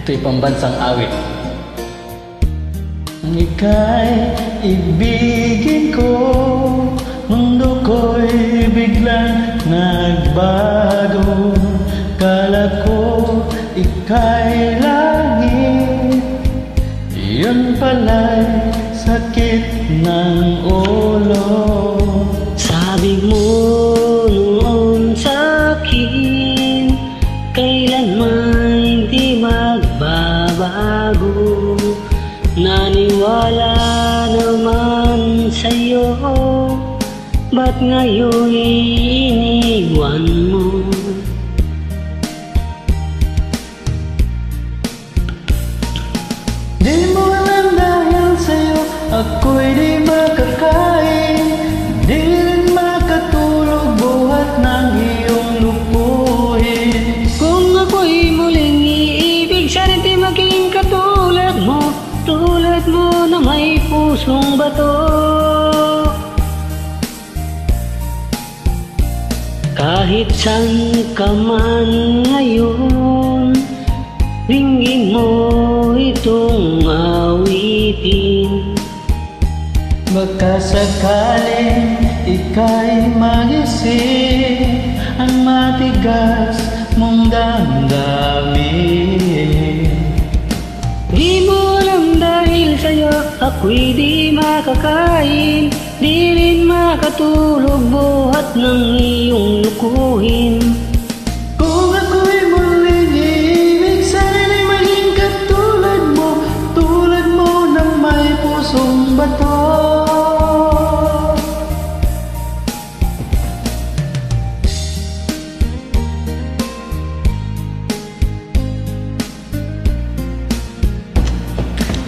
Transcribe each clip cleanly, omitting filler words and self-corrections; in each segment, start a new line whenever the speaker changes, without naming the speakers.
Ito'y pambansang awit. Ika'y ibigin ko, mundo ko'y biglang nagbago. Kala ko ika'y langit, yun pala'y sakit ng ulo.
Sabi mo noon sa'kin, kailanman di magbabago. Naniwala naman sa'yo, ba't ngayon iniwan mo?
Di mo alam dahil sa'yo ako'y di makakain, di rin makatulog buhat ng iyong lupuhin.
Kung ako'y muling iibig, sana di maging katulad mo, tulad mo na may pusong bato. Kahit saan ka man ngayon, ringgin mo itong awitin.
Baka sakaling ika'y magising, ang matigas mong damdamin.
Di mo alam dahil sa'yo ako'y di makakain, di rin makatulog buhat ng iyong lukuhin.
Kung ako'y muling iibig, sana'y maging katulad mo, tulad mo na may pusong bato.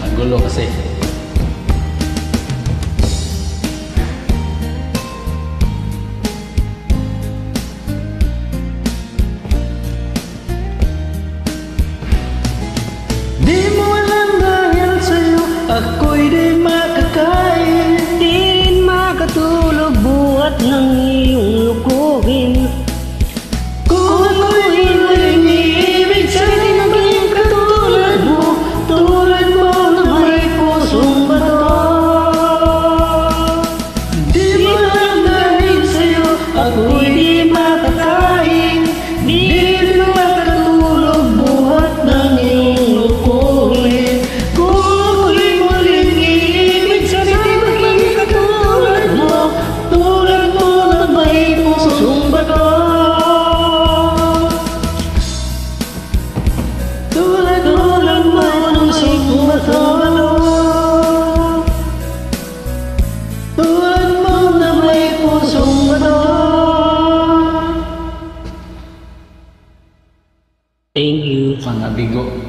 Magulo kasi. Di mo alam dahil sa'yo ako'y di makakain,
Di rin makatulog buhat ng iyong lukuhin.
kung ako'y muling iibig, sana'y maging katulad mo, tulad mo na may pusong bato. Di mo alam dahil sa'yo ako'y di makakain, di rin makatulog buhat ng iyong lukuhin. Kung ako'y muling iibig, sana'y maging katulad mo, tulad mo na may pusong bato. Tulad mo lang may pusong bato. Tulad mo na may pusong bato.
Thank you.
Mga bigo.